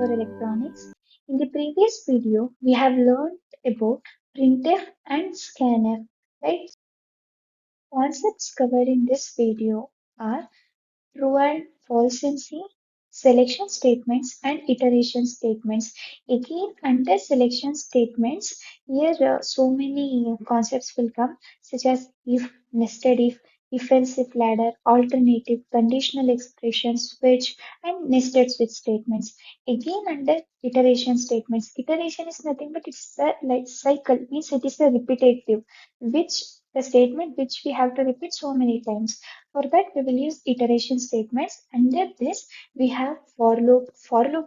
for electronics. In the previous video, we have learned about printf and scanf, right? Concepts covered in this video are true and false in C, selection statements and iteration statements. Again, under selection statements, here so many concepts will come, such as if, nested if else if ladder, alternative, conditional expression, switch, and nested switch statements. Again, under iteration statements, iteration is nothing but it's a like cycle, means it is a repetitive, which the statement which we have to repeat so many times. For that, we will use iteration statements. Under this, we have for loop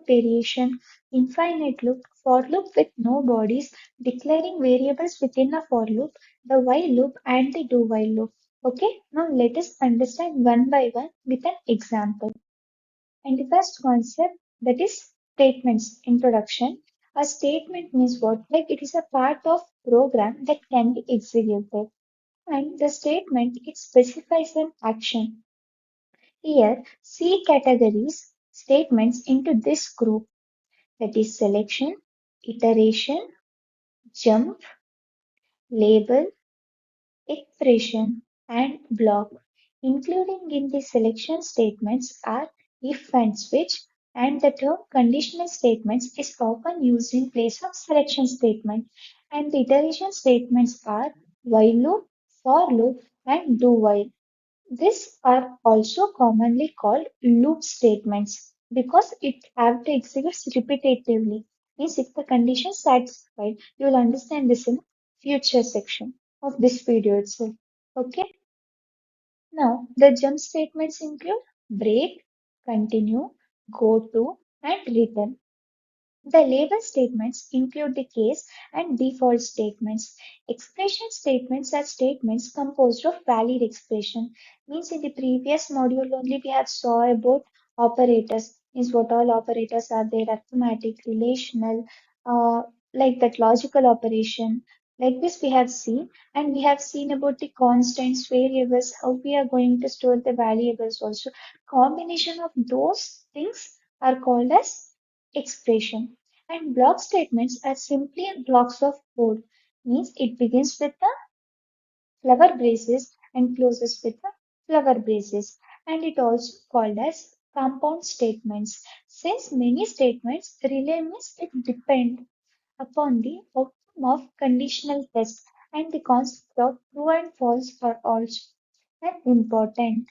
variation, infinite loop, for loop with no bodies, declaring variables within a for loop, the while loop, and the do while loop. Okay, now let us understand one by one with an example. And the first concept, that is statements introduction. A statement means what? Like it is a part of program that can be executed. And the statement, it specifies an action. Here, C categories statements into this group, that is selection, iteration, jump, label, expression, and block. Including in the selection statements are if and switch, and the term conditional statements is often used in place of selection statement. And the iteration statements are while loop, for loop, and do while. These are also commonly called loop statements because it have to execute repetitively. Means if the condition is satisfied, you will understand this in future section of this video itself. Okay. Now the jump statements include break, continue, go to, and return. The label statements include the case and default statements. Expression statements are statements composed of valid expression. Means in the previous module only we have saw about operators. Means what all operators are there, arithmetic, relational, uh, like that logical operation. Like this we have seen, and we have seen about the constants, variables, how we are going to store the variables also. Combination of those things are called as expression. And block statements are simply blocks of code. Means it begins with the flower braces and closes with the flower braces. And it also called as compound statements. Since many statements rely means it depend upon the outcome of conditional tests, and the concept of true and false are also important.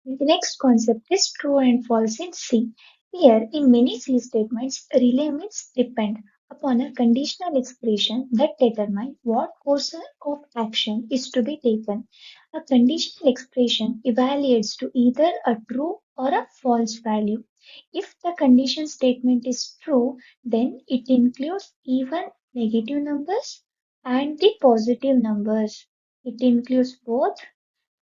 The next concept is true and false in C. Here, in many C statements, relay means depend upon a conditional expression that determine what course of action is to be taken. A conditional expression evaluates to either a true or a false value. If the condition statement is true, then it includes even negative numbers and the positive numbers. It includes both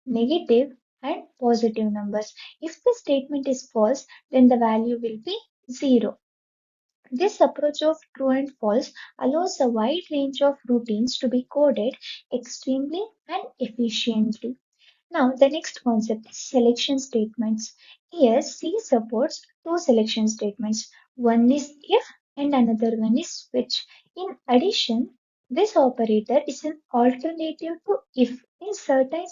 negative and positive numbers. If the statement is false, then the value will be 0. This approach of true and false allows a wide range of routines to be coded extremely and efficiently. Now, the next concept is selection statements. Here, C supports two selection statements. One is if and another one is switch. In addition, this operator is an alternative to if in certain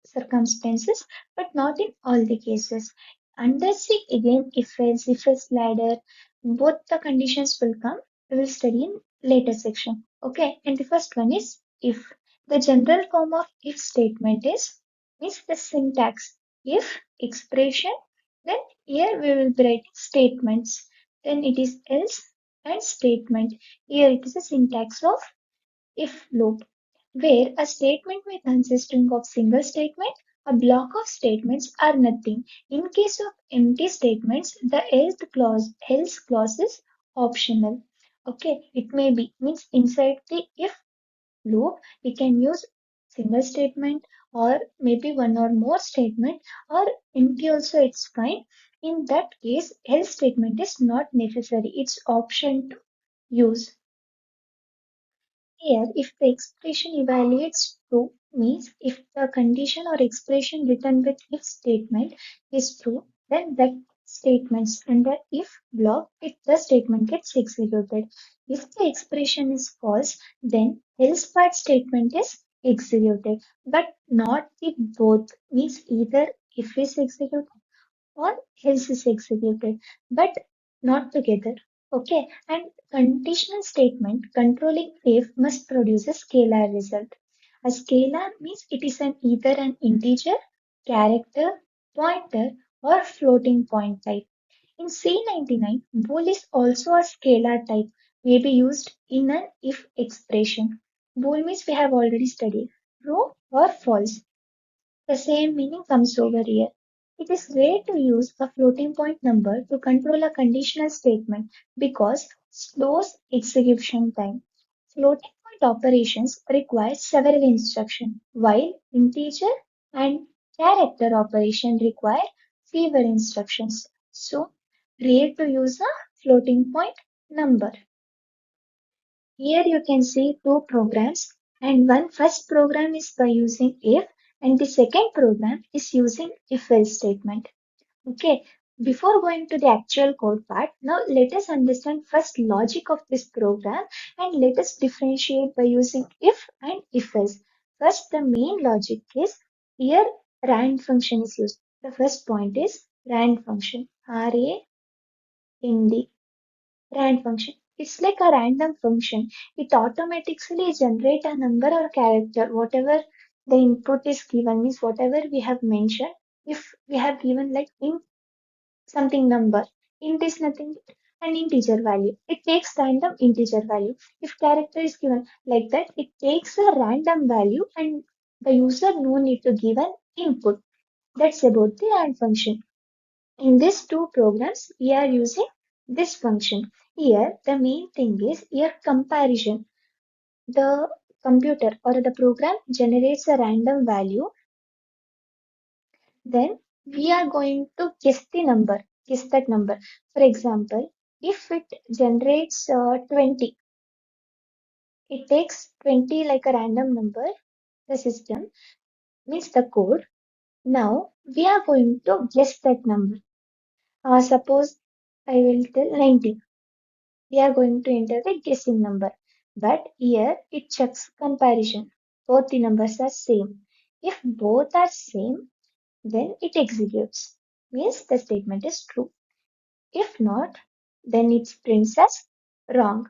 circumstances, but not in all the cases. Under C, again, if else ladder, both the conditions will come. We will study in later section. Okay, and the first one is if. The general form of if statement is the syntax. If expression, then here we will be writing statements. Then it is else and statement. Here it is a syntax of if loop, where a statement may consisting of single statement, a block of statements or nothing. In case of empty statements, the else clause is optional. Okay, it may be means inside the if loop, we can use single statement or maybe one or more statement or empty also it's fine. In that case, else statement is not necessary. It's option to use. Here, if the expression evaluates true, means if the condition or expression written with if statement is true, then that statements. Under if block, if the statement gets executed. If the expression is false, then else part statement is executed, but not the both. Means either if is executed or else is executed, but not together. Okay, and conditional statement controlling if must produce a scalar result. A scalar means it is either an integer, character, pointer, or floating point type. In C99, bool is also a scalar type, may be used in an if expression. Bool means we have already studied true or false. The same meaning comes over here. It is rare to use a floating point number to control a conditional statement because slows execution time. Floating point operations require several instructions, while integer and character operation require fewer instructions. So, rare to use a floating point number. Here you can see two programs, and one first program is by using if, and the second program is using if else statement. Okay, before going to the actual code part, now let us understand first logic of this program and let us differentiate by using if and if else. First, the main logic is here rand function is used. The first point is rand function, R-A-N-D. Rand function. It's like a random function. It automatically generates a number or character, whatever the input is given, means whatever we have mentioned. If we have given like int something number, int is nothing an integer value. It takes random integer value. If character is given like that, it takes a random value and the user no need to give an input. That's about the rand function. In these two programs, we are using this function. Here, the main thing is here comparison. The computer or the program generates a random value. Then we are going to guess the number, guess that number. For example, if it generates 20, it takes 20 like a random number, the system means the code. Now we are going to guess that number. Suppose I will tell 90. We are going to enter the guessing number. But here it checks comparison. Both the numbers are same. If both are same, then it executes. Means the statement is true. If not, then it prints as wrong.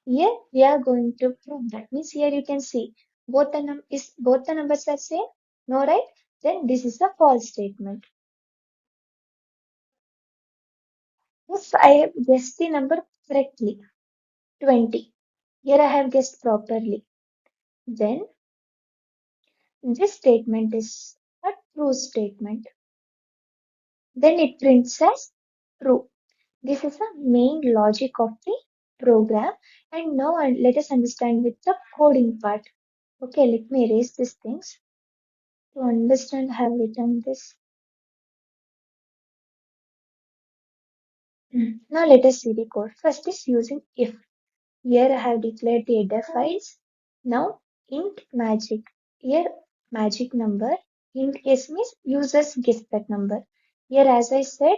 Here we are going to prove that. Means here you can see both the numbers are same. No, right? Then this is a false statement. If I have guessed the number correctly, 20. Here I have guessed properly. Then this statement is a true statement. Then it prints as true. This is the main logic of the program. And now let us understand with the coding part. Okay, let me erase these things to understand how I've written this. Now let us see the code. First is using if. Here I have declared the header files. Now int magic. Here magic number. Int guess means users guess that number. Here as I said,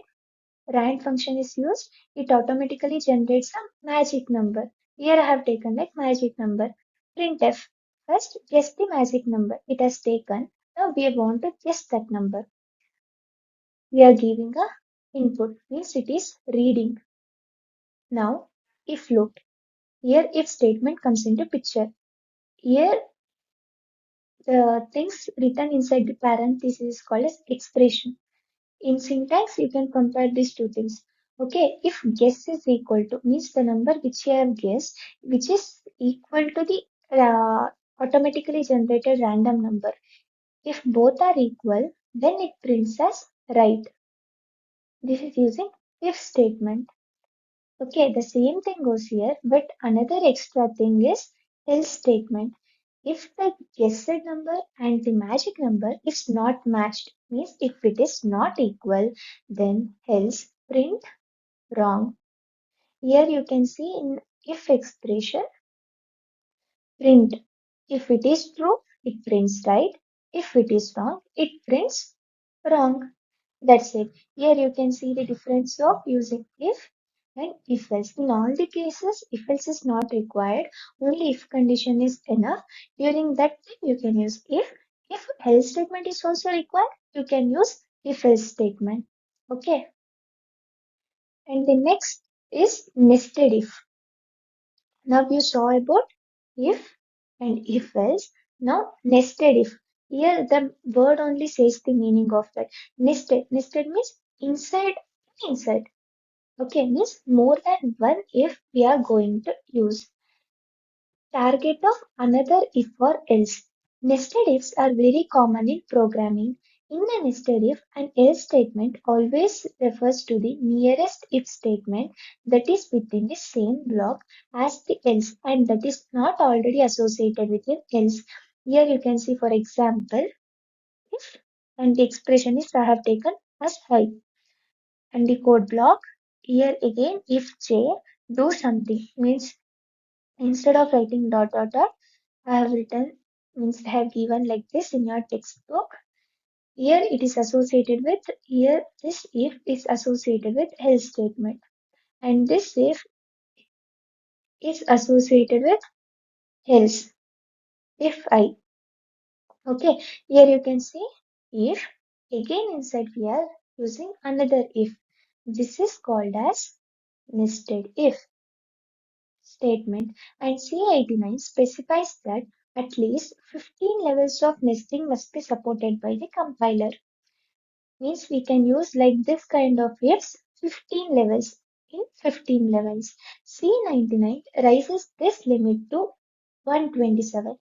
rand function is used, it automatically generates a magic number. Here I have taken like magic number. Printf. First guess the magic number. It has taken. Now we want to guess that number. We are giving a input means it is reading. Now if loop. Here if statement comes into picture. Here the things written inside the parenthesis is called as expression. In syntax, you can compare these two things. Okay, if guess is equal to means the number which you have guessed, which is equal to the automatically generated random number. If both are equal, then it prints as right. This is using if statement. Okay, the same thing goes here, but another extra thing is else statement. If the guessed number and the magic number is not matched, means if it is not equal, then else print wrong. Here you can see in if expression, print. If it is true, it prints right. If it is wrong, it prints wrong. That's it. Here you can see the difference of using if and if else. In all the cases, if else is not required. Only if condition is enough. During that time, you can use if. If else statement is also required, you can use if else statement. Okay. And the next is nested if. Now you saw about if and if else. Now nested if. Here the word only says the meaning of that. Nested. Nested means inside inside. Okay, means more than one if we are going to use. Target of another if or else. Nested ifs are very common in programming. In a nested if, an else statement always refers to the nearest if statement that is within the same block as the else and that is not already associated with an else. Here you can see, for example, if and the expression is I have taken as high and the code block. Here again, if J do something means instead of writing dot dot dot, I have written means I have given like this in your textbook. Here it is associated with here this if is associated with else statement and this if is associated with else if I. Okay, here you can see if again inside we are using another if. This is called as nested if statement and C89 specifies that at least 15 levels of nesting must be supported by the compiler. Means we can use like this kind of ifs 15 levels in 15 levels. C99 raises this limit to 127.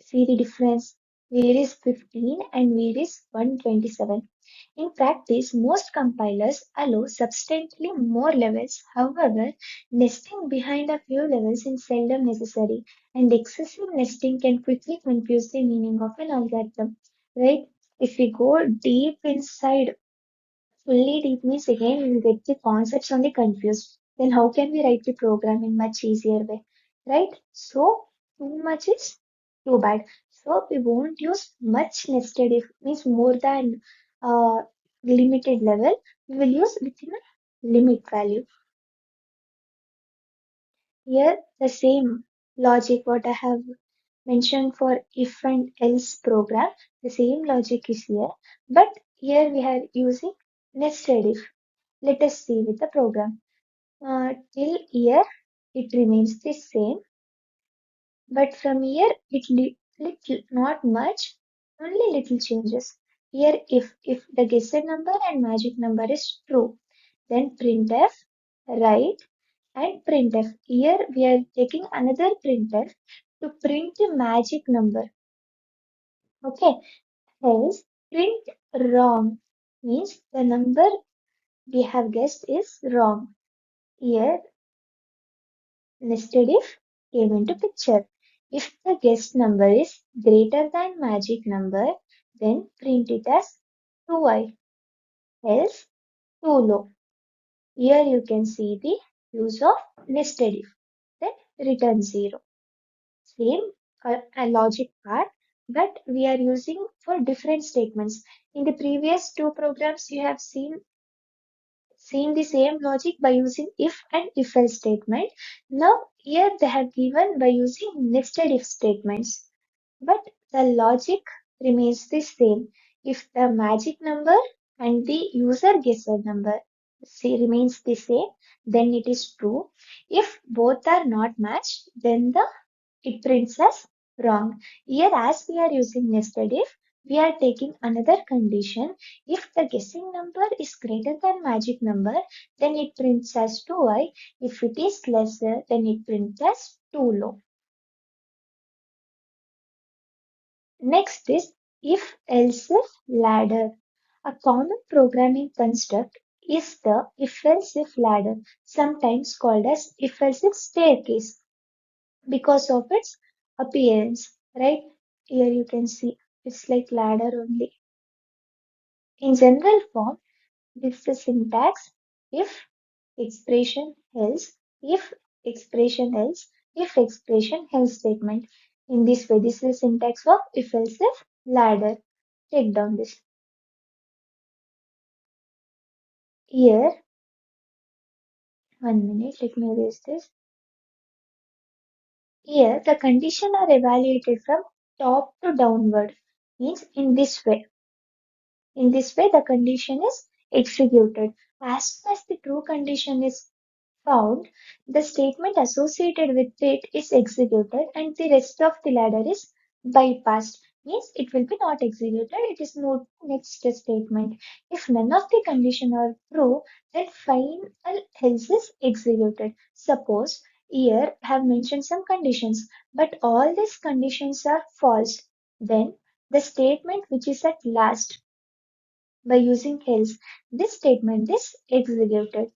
See the difference. Where is 15 and where is 127? In practice, most compilers allow substantially more levels. However, nesting behind a few levels is seldom necessary, and excessive nesting can quickly confuse the meaning of an algorithm. Right? If we go deep inside, fully deep means again we will get the concepts only confused. Then how can we write the program in much easier way? Right? So too much is too bad. So we won't use much nested if means more than limited level. We will use within a limit value. Here the same logic what I have mentioned for if and else program, the same logic is here. But here we are using nested if. Let us see with the program. Till here it remains the same, but from here it little not much, only little changes. Here if the guessed number and magic number is true, then printf write and printf. Here we are taking another printf to print the magic number. Okay, else print wrong means the number we have guessed is wrong. Here nested if came into picture. If the guessed number is greater than magic number, then print it as too high, else too low. Here you can see the use of nested if. Then return 0. Same a logic part, but we are using for different statements. In the previous two programs, you have seen the same logic by using if and if else statement. Now here they have given by using nested if statements. But the logic remains the same. If the magic number and the user guessed number remains the same, then it is true. If both are not matched, then it prints as wrong. Here, as we are using nested if, we are taking another condition. If the guessing number is greater than magic number, then it prints as too high. If it is lesser, then it prints as too low. Next is if-else ladder. A common programming construct is the if-else if ladder, sometimes called as if-else if staircase because of its appearance. Right here you can see it's like ladder only. In general form, this is the syntax if expression else, if expression else, if expression else statement. In this way, this is the syntax of if else if ladder. Take down this. Here, 1 minute, let me erase this. Here, the condition are evaluated from top to downward. Means in this way. In this way, the condition is executed. As soon as the true condition is found, the statement associated with it is executed and the rest of the ladder is bypassed. Means it will be not executed, it is moved to next statement. If none of the condition are true, then final else is executed. Suppose here I have mentioned some conditions, but all these conditions are false. Then the statement which is at last by using else, this statement is executed.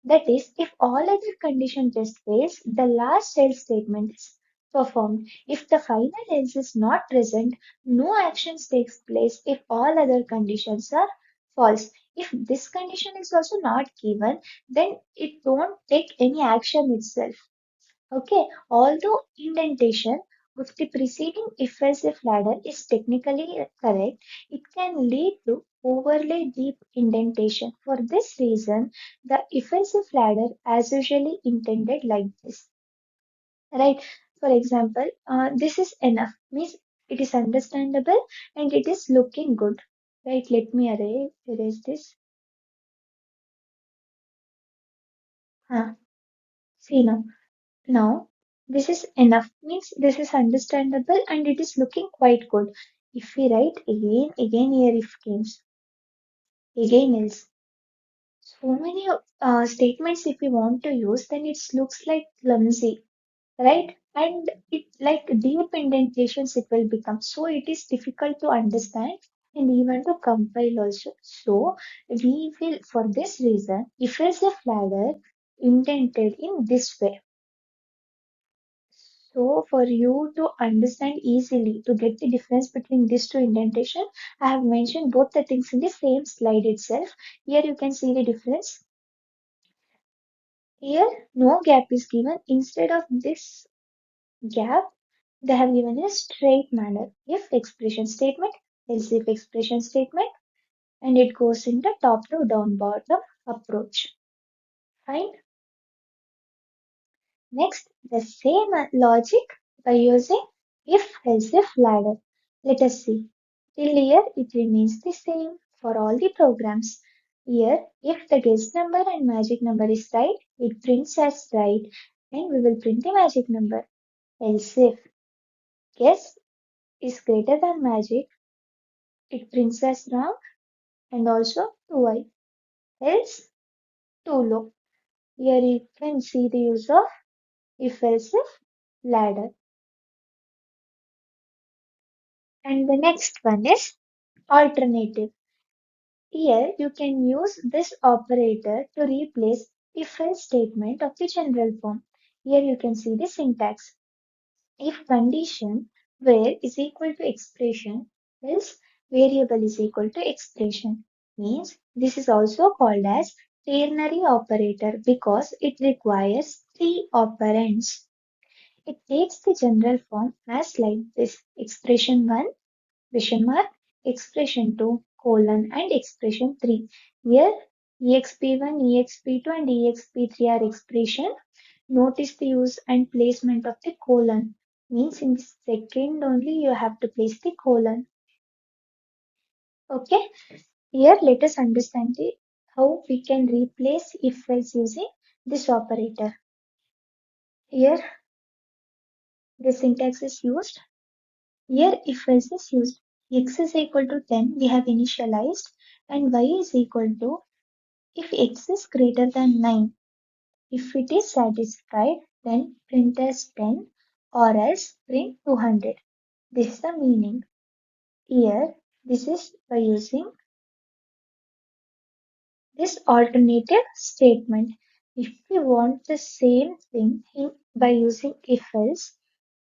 That is, if all other condition test fails, the last else statement is performed. If the final else is not present, no actions takes place if all other conditions are false. If this condition is also not given, then it don't take any action itself. Okay, although indentation with the preceding if-else-if ladder is technically correct, it can lead to overly deep indentation. For this reason, the if-else-if ladder as usually intended like this, right? For example, this is enough, means it is understandable and it is looking good, right? Let me erase this. See now. Now, this is enough, means this is understandable and it is looking quite good. If we write again here if comes, again else. So many statements if we want to use, then it looks like clumsy, right? And it like deep indentations it will become. So it is difficult to understand and even to compile also. So we will, for this reason, if is a ladder indented in this way. So, for you to understand easily, to get the difference between these two indentation, I have mentioned both the things in the same slide itself. Here you can see the difference. Here, no gap is given. Instead of this gap, they have given a straight manner. If expression statement, else if expression statement, and it goes in the top to down bottom approach. Fine. Next, the same logic by using if-else if ladder. Let us see. Till here, it remains the same for all the programs. Here, if the guess number and magic number is right, it prints as right and we will print the magic number. Else if guess is greater than magic, it prints as wrong and also too high. Else too low. Here you can see the use of if-else if ladder. And the next one is alternative. Here you can use this operator to replace if-else statement of the general form. Here you can see the syntax. If condition where is equal to expression, else variable is equal to expression. Means this is also called as ternary operator because it requires three operands. It takes the general form as like this expression 1 question mark, expression 2, colon, and expression 3. Here, exp1, exp2, and exp3 are expression. Notice the use and placement of the colon. Means in the second only you have to place the colon. Okay. Here, let us understand how we can replace if else using this operator. Here, the syntax is used. Here, if else is used. X is equal to 10, we have initialized, and y is equal to if x is greater than 9. If it is satisfied, then print as 10 or else print 200. This is the meaning. Here, this is by using this alternative statement. If we want the same thing by using if else,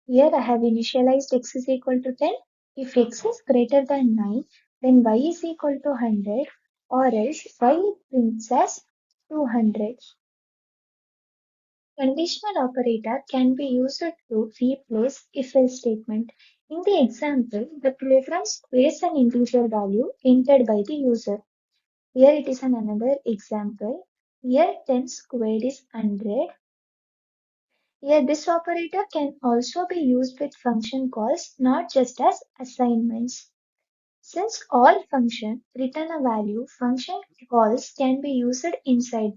here I have initialized x is equal to 10. If x is greater than 9, then y is equal to 100 or else y prints as 200. Conditional operator can be used to replace if-else statement. In the example, the program squares an integer value entered by the user. Here it is another example. Here 10 squared is 100. Here this operator can also be used with function calls, not just as assignments. Since all function return a value, function calls can be used inside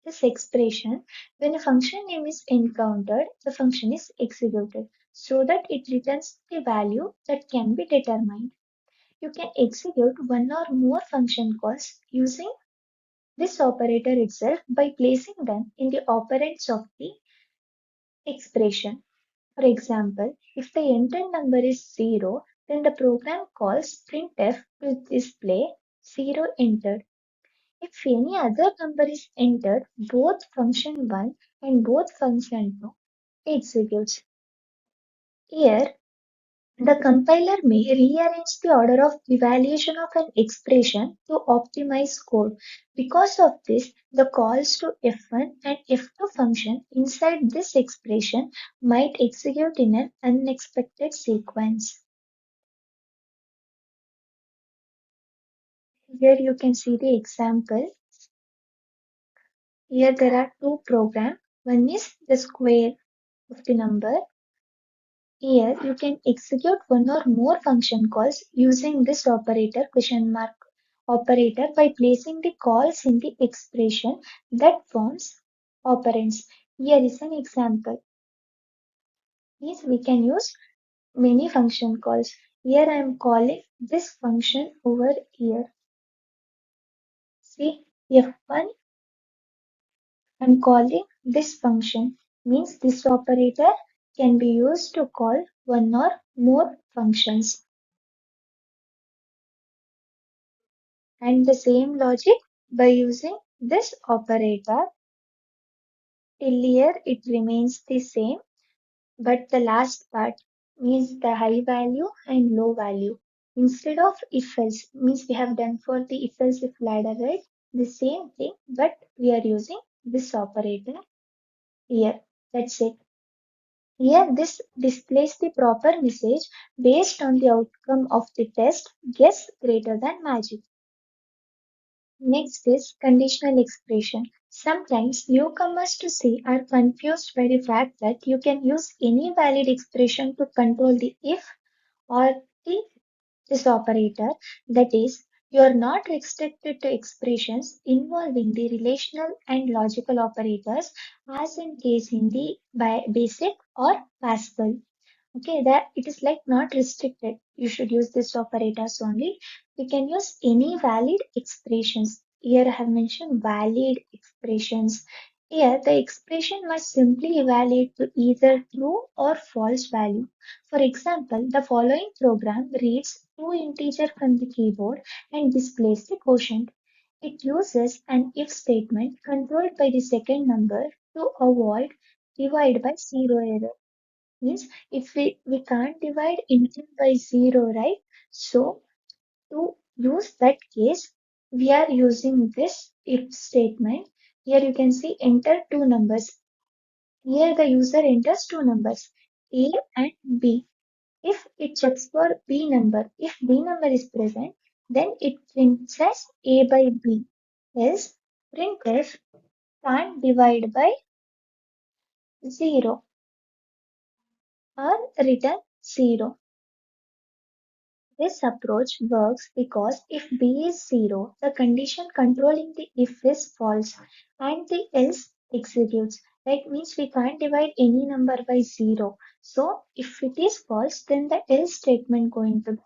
this expression. When a function name is encountered, the function is executed so that it returns the value that can be determined. You can execute one or more function calls using this operator itself by placing them in the operands of the expression. For example, if the entered number is 0, then the program calls printf to display 0 entered. If any other number is entered, both function 1 and both function 2 executes. Here, the compiler may rearrange the order of evaluation of an expression to optimize code. Because of this, the calls to F1 and F2 function inside this expression might execute in an unexpected sequence. Here you can see the example. Here there are two programs. One is the square of the number. Here you can execute one or more function calls using this operator question mark operator by placing the calls in the expression that forms operands. Here is an example. Means we can use many function calls. Here I am calling this function over here. See F1 I'm calling this function. Means this operator can be used to call one or more functions. And the same logic by using this operator till here it remains the same, but the last part means the high value and low value. Instead of if else means we have done for the if else if ladder, right? The same thing, but we are using this operator here. That's it. Here this displays the proper message based on the outcome of the test, guess greater than magic. Next is conditional expression. Sometimes newcomers to C are confused by the fact that you can use any valid expression to control the if or the this operator. That is, you are not restricted to expressions involving the relational and logical operators as in case in the basic or Pascal. Okay, that it is like not restricted. You should use this operators only. We can use any valid expressions. Here I have mentioned valid expressions. Here the expression must simply evaluate to either true or false value. For example, the following program reads two integer from the keyboard and displays the quotient. It uses an if statement controlled by the second number to avoid divide by zero error. Means if we can't divide anything by zero, right? So to use that case, we are using this if statement. Here you can see enter two numbers. Here the user enters two numbers, A and B. If it checks for B number, if B number is present, then it prints as A by B. Else, printf can't divide by 0 or return 0. This approach works because if B is 0, the condition controlling the if is false and the else executes. That means we can't divide any number by 0. So if it is false, then the else statement going to be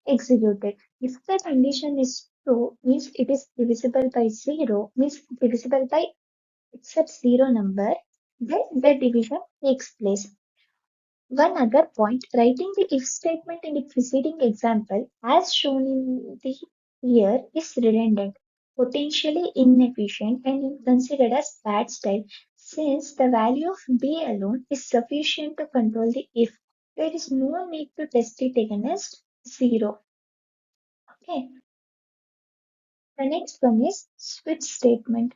executed. If the condition is true, means it is divisible by 0, means divisible by except 0 number, then the division takes place. One other point, writing the if statement in the preceding example, as shown in the here, is redundant, potentially inefficient, and considered as bad style, since the value of B alone is sufficient to control the if. There is no need to test it against 0. Okay. The next one is switch statement.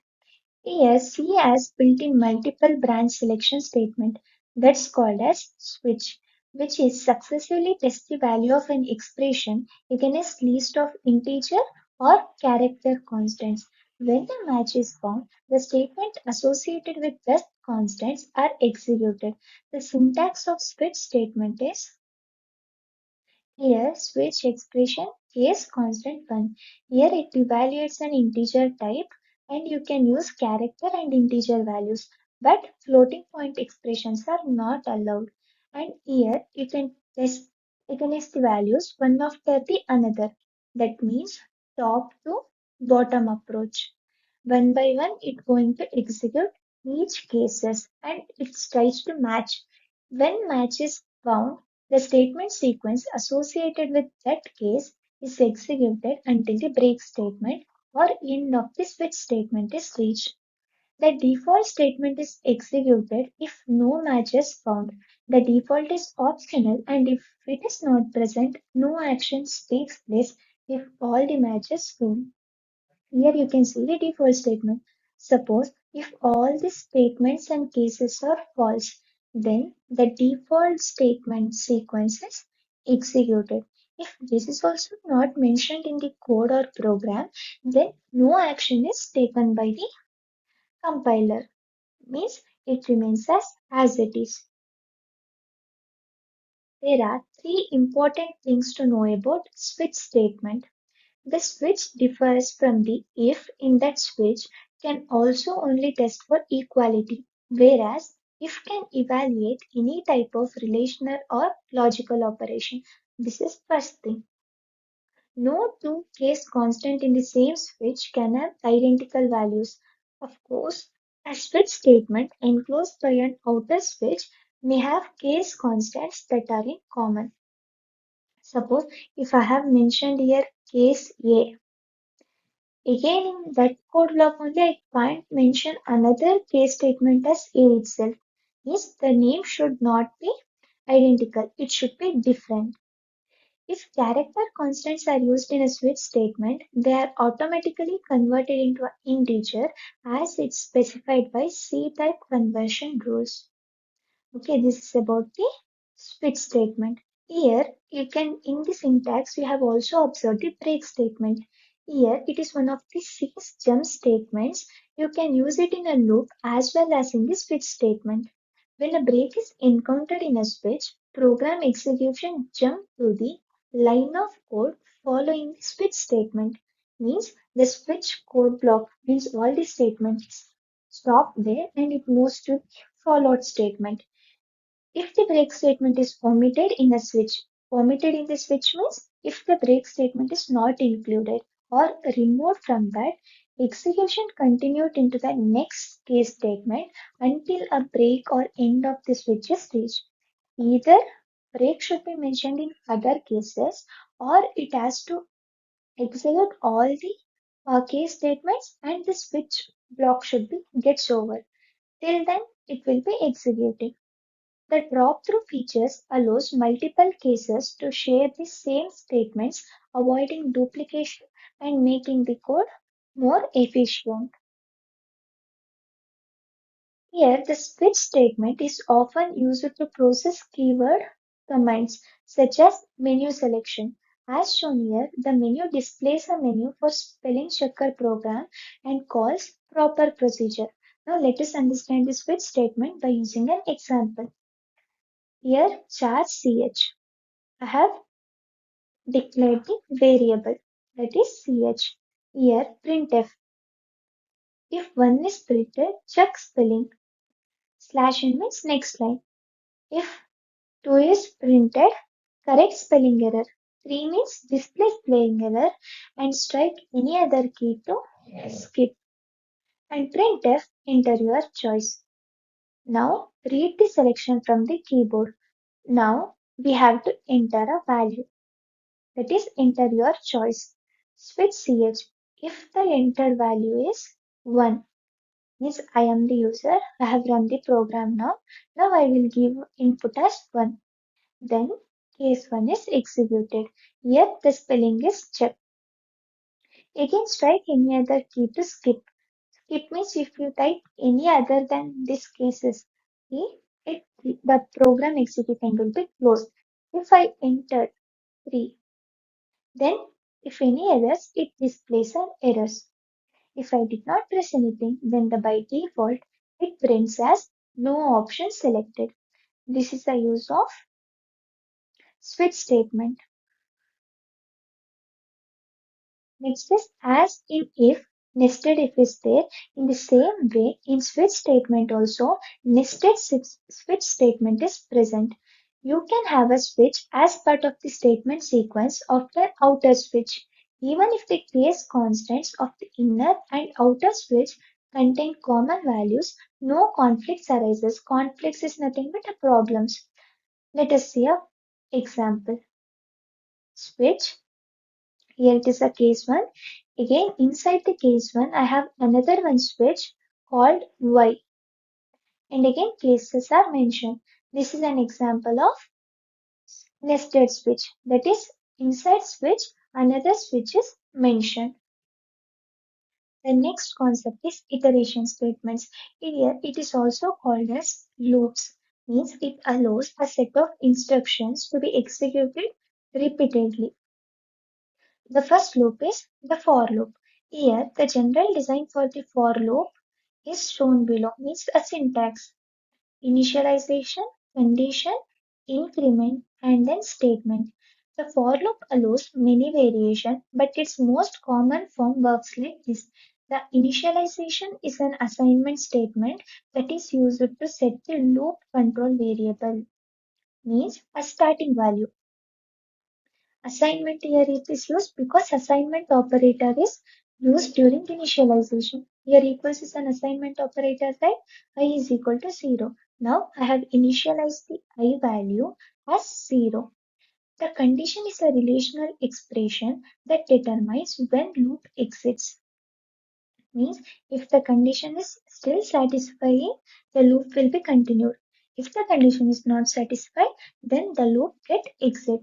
Here, C has built-in multiple branch selection statement that's called as switch, which is successively test the value of an expression against list of integer or character constants. When the match is found, the statement associated with just constants are executed. The syntax of switch statement is here switch expression case constant 1. Here it evaluates an integer type and you can use character and integer values, but floating point expressions are not allowed. And here you can test the values one after the another. That means top to bottom approach. One by one it going to execute each cases and it tries to match. When match is found, the statement sequence associated with that case is executed until the break statement or end of the switch statement is reached. The default statement is executed if no match is found. The default is optional and if it is not present, no action takes place if all the matches fail. Here you can see the default statement. Suppose if all the statements and cases are false, then the default statement sequence is executed. If this is also not mentioned in the code or program, then no action is taken by the compiler. Means it remains as it is. There are three important things to know about switch statement. The switch differs from the if in that switch can also only test for equality, whereas if can evaluate any type of relational or logical operation. This is first thing. No two case constant in the same switch can have identical values. Of course, a switch statement enclosed by an outer switch may have case constants that are in common. Suppose if I have mentioned here case A, again, in that code block only, I can't mention another case statement as A itself. Yes, the name should not be identical. It should be different. If character constants are used in a switch statement, they are automatically converted into an integer as it's specified by C-type conversion rules. Okay, this is about the switch statement. Here, you can, in the syntax, we have also observed the break statement. Here, it is one of the six jump statements. You can use it in a loop as well as in the switch statement. When a break is encountered in a switch, program execution jump to the line of code following the switch statement. Means the switch code block means all the statements stop there and it moves to followed statement. If the break statement is omitted in a switch, omitted in the switch means if the break statement is not included or removed from that, execution continued into the next case statement until a break or end of the switch is reached. Either break should be mentioned in other cases or it has to execute all the case statements and the switch block should be gets over. Till then, it will be executed. The drop-through features allows multiple cases to share the same statements, avoiding duplication and making the code more efficient. Here, the switch statement is often used to process keyword commands such as menu selection. As shown here, the menu displays a menu for spelling checker program and calls proper procedure. Now let us understand the switch statement by using an example. Here, char ch. I have declared the variable that is ch. Here printf. If 1 is printed, check spelling. Slash n means next line. If 2 is printed, correct spelling error. 3 means display spelling error and strike any other key to skip. And printf, enter your choice. Now read the selection from the keyboard. Now we have to enter a value. That is enter your choice. Switch ch. If the entered value is 1, means I am the user, I have run the program now. Now I will give input as 1. Then case 1 is executed. Here the spelling is checked. Again strike any other key to skip. Skip means if you type any other than these cases, the program execution will be closed. If I enter 3, then If any errors, it displays an errors. If I did not press anything, then by default, it prints as no option selected. This is the use of switch statement. Next is as in if, nested if is there. In the same way, in switch statement also, nested switch statement is present. You can have a switch as part of the statement sequence of the outer switch. Even if the case constants of the inner and outer switch contain common values, no conflicts arises. Conflicts is nothing but a problems. Let us see a example. Switch. Here it is a case 1. Again, inside the case 1, I have another one switch called Y. And again, cases are mentioned. This is an example of nested switch. That is, inside switch, another switch is mentioned. The next concept is iteration statements. Here, it is also called as loops. Means it allows a set of instructions to be executed repeatedly. The first loop is the for loop. Here, the general design for the for loop is shown below. Means a syntax, initialization, condition, increment, and then statement. The for loop allows many variation, but its most common form works like this. The initialization is an assignment statement that is used to set the loop control variable, means a starting value. Assignment here it is used because assignment operator is used during initialization. Here equals is an assignment operator, right? I is equal to 0. Now I have initialized the I value as 0. The condition is a relational expression that determines when loop exits. Means if the condition is still satisfying, the loop will be continued. If the condition is not satisfied, then the loop get exit.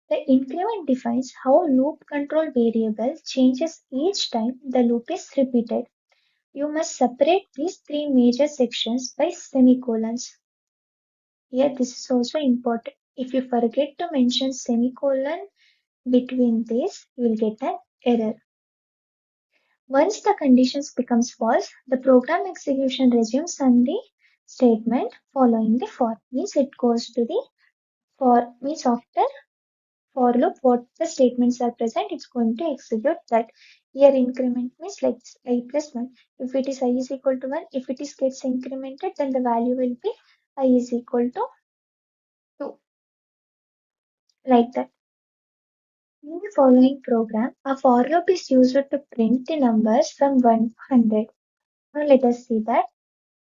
The increment defines how loop control variable changes each time the loop is repeated. You must separate these three major sections by semicolons. Here this is also important. If you forget to mention semicolon between this, you will get an error. Once the conditions becomes false, the program execution resumes on the statement following the for. Means it goes to the for, means after for loop, what the statements are present, it's going to execute that. Here increment means like this, I plus 1. If it is I is equal to 1, if it is gets incremented, then the value will be I is equal to 2. Like that. In the following program, a for loop is used to print the numbers from 1 to 100. Now let us see that.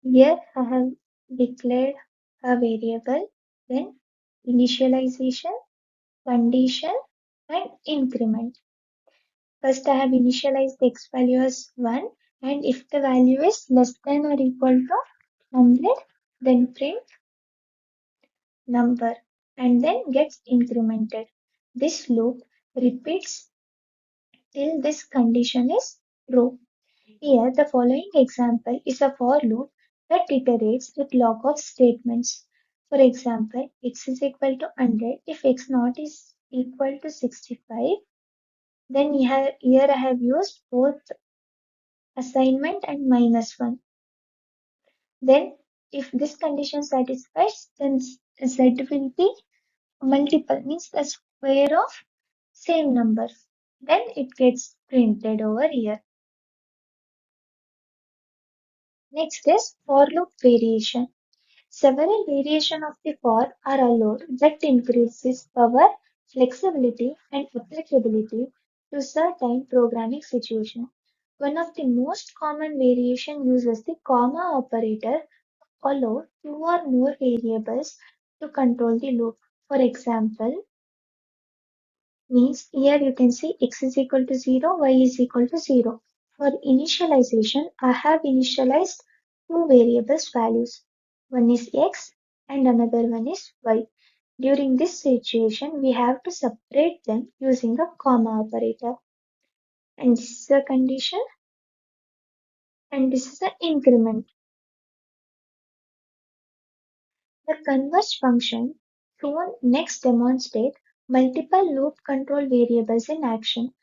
Here I have declared a variable, then initialization, condition, and increment. First, I have initialized the x value as 1, and if the value is less than or equal to 100, then print number and then gets incremented. This loop repeats till this condition is true. Here, the following example is a for loop that iterates with log of statements. For example, x is equal to 100 if x naught is equal to 65. Then here I have used both assignment and -1. Then if this condition satisfies, then Z will be multiple, means the square of same number. Then it gets printed over here. Next is for loop variation. Several variations of the for are allowed that increases power, flexibility, and applicability to certain programming situations. One of the most common variation uses the comma operator allow two or more variables to control the loop. For example, means here you can see x is equal to 0, y is equal to 0. For initialization, I have initialized two variables values. One is x and another one is y. During this situation, we have to separate them using a comma operator. And this is a condition and this is an increment. The converse function shown next demonstrate multiple loop control variables in action.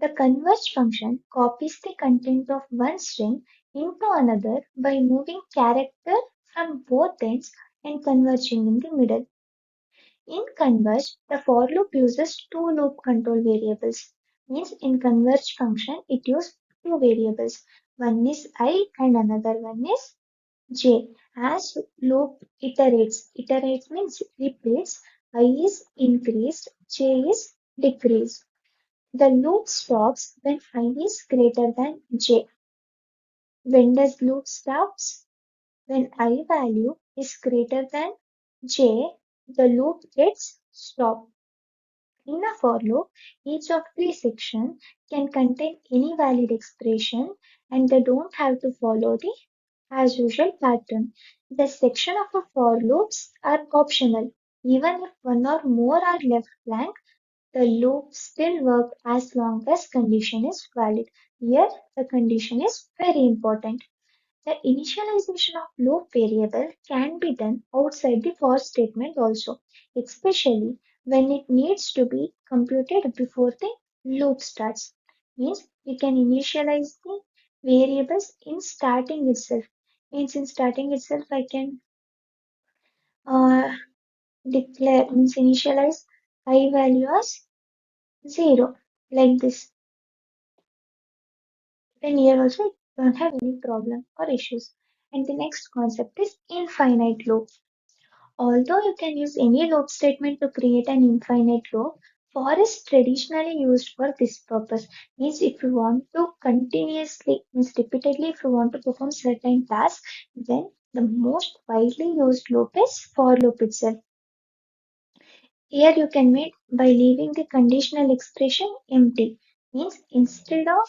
The converge function copies the content of one string into another by moving character from both ends and converging in the middle. In converge, the for loop uses two loop control variables. Means in converge function, it uses two variables. One is I and another one is j. As loop iterates means repeats, I is increased, j is decreased. The loop stops when I is greater than j. When does loop stops? When I value is greater than j, the loop gets stopped. In a for loop, each of the sections can contain any valid expression and they don't have to follow the as usual pattern. The section of a for loops are optional. Even if one or more are left blank, the loop still works as long as condition is valid. Here, the condition is very important. The initialization of loop variable can be done outside the for statement also, especially when it needs to be computed before the loop starts. Means we can initialize the variables in starting itself. Means in starting itself I can uh, initialize I value as 0 like this. Then here also it don't have any problem or issues. And the next concept is infinite loop. Although you can use any loop statement to create an infinite loop, for is traditionally used for this purpose. Means if you want to continuously, means repeatedly, if you want to perform certain tasks, then the most widely used loop is for loop itself. Here you can make by leaving the conditional expression empty. Means instead of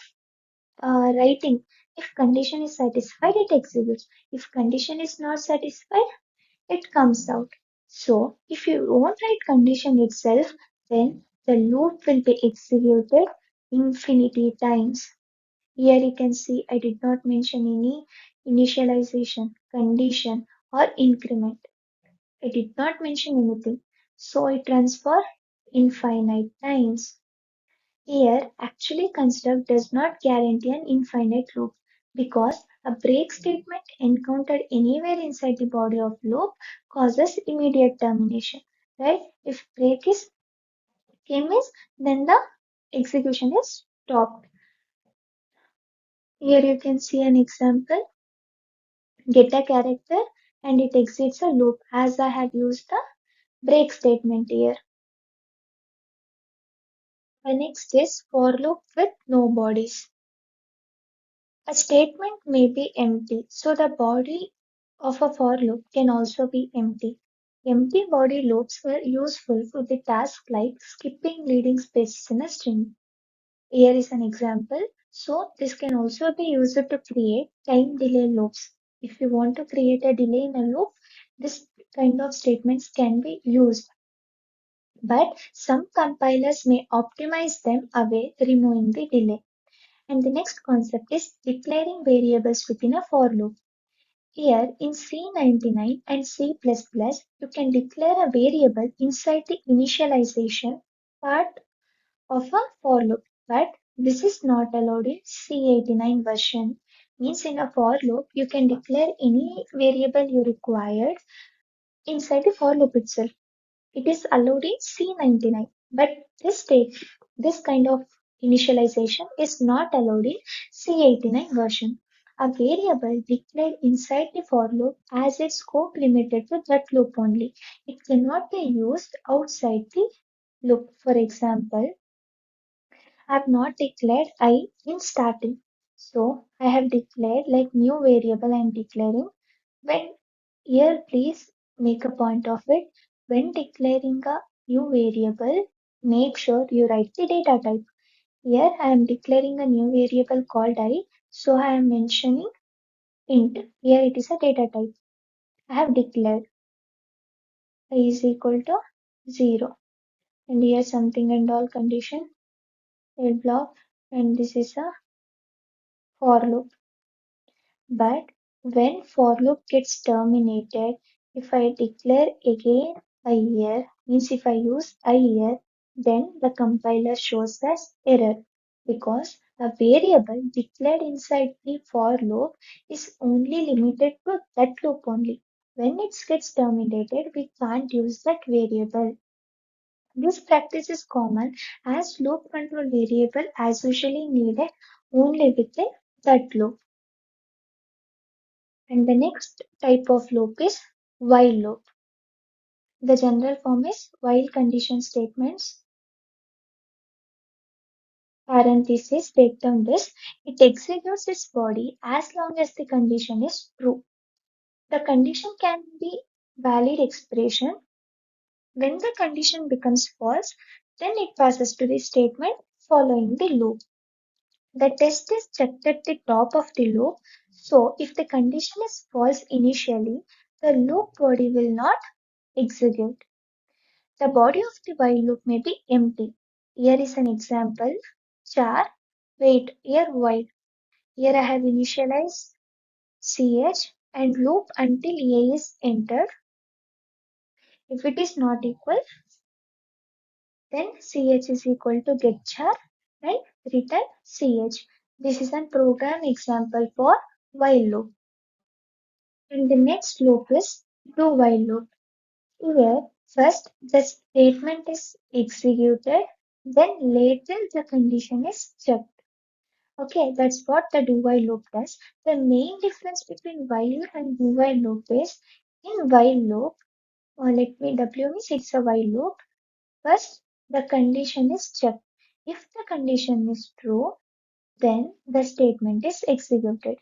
writing, if condition is satisfied, it executes. If condition is not satisfied, it comes out. So if you won't write condition itself, then the loop will be executed infinity times. Here you can see I did not mention any initialization, condition or increment. I did not mention anything. So it runs for infinite times. Here, actually construct does not guarantee an infinite loop because a break statement encountered anywhere inside the body of loop causes immediate termination. Right? If break is came is then the execution is stopped. Here you can see an example. Get a character and it exits a loop as I had used the break statement here. The next is for loop with no bodies. A statement may be empty, so the body of a for loop can also be empty. Empty body loops were useful for the tasks like skipping leading spaces in a string. Here is an example. So this can also be used to create time delay loops. If you want to create a delay in a loop, this kind of statements can be used. But some compilers may optimize them away, removing the delay. And the next concept is declaring variables within a for loop. Here in C99 and C++, you can declare a variable inside the initialization part of a for loop, but this is not allowed in C89 version. Means in a for loop, you can declare any variable you required inside the for loop itself. It is allowed in C99, but this kind of initialization is not allowed in C89 version. A variable declared inside the for loop has its scope limited to that loop only. It cannot be used outside the loop. For example, I have not declared I in starting. So I have declared like new variable I am declaring. When here please make a point of it. When declaring a new variable, make sure you write the data type. Here I am declaring a new variable called I. So I am mentioning int. Here it is a data type. I have declared I is equal to 0. And here something and all condition, a block, and this is a for loop. But when for loop gets terminated, if I declare again a year, means if I use a year, then the compiler shows as error because a variable declared inside the for loop is only limited to that loop only. When it gets terminated, we can't use that variable. This practice is common as loop control variable as usually needed only within that loop. And the next type of loop is while loop. The general form is while condition statements. Parenthesis take down this. It executes its body as long as the condition is true. The condition can be valid expression. When the condition becomes false, then it passes to the statement following the loop. The test is checked at the top of the loop. So if the condition is false initially, the loop body will not execute. The body of the while loop may be empty. Here is an example. Char, wait, here while. Here I have initialized ch and loop until a is entered. If it is not equal, then ch is equal to get char and return ch. This is a program example for while loop. And the next loop is do while loop. Here, first the statement is executed, then later the condition is checked. Okay, that's what the do while loop does. The main difference between while loop and do while loop is in while loop, or let me W means it's a while loop. First, the condition is checked. If the condition is true, then the statement is executed.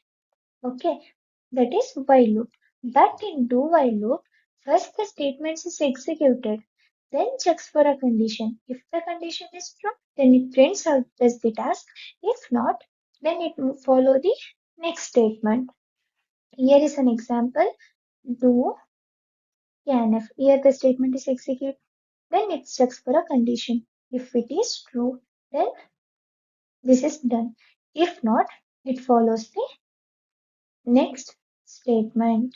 Okay, that is while loop. But in do while loop, first the statement is executed, then checks for a condition. If the condition is true, then it prints out does the task. If not, then it will follow the next statement. Here is an example. Do scanf. Here the statement is executed, then it checks for a condition. If it is true, then this is done. If not, it follows the next statement.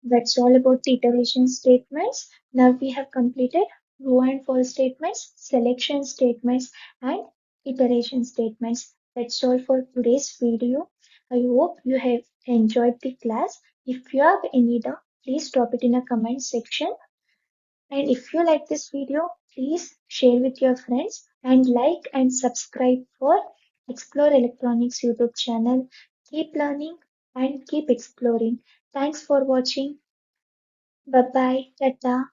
That's all about the iteration statements. Now we have completed true and false statements, selection statements, and iteration statements. That's all for today's video. I hope you have enjoyed the class. If you have any doubt, please drop it in a comment section. And if you like this video, please share with your friends and like and subscribe for Explore Electronics YouTube channel. Keep learning and keep exploring. Thanks for watching. Bye bye. Tata.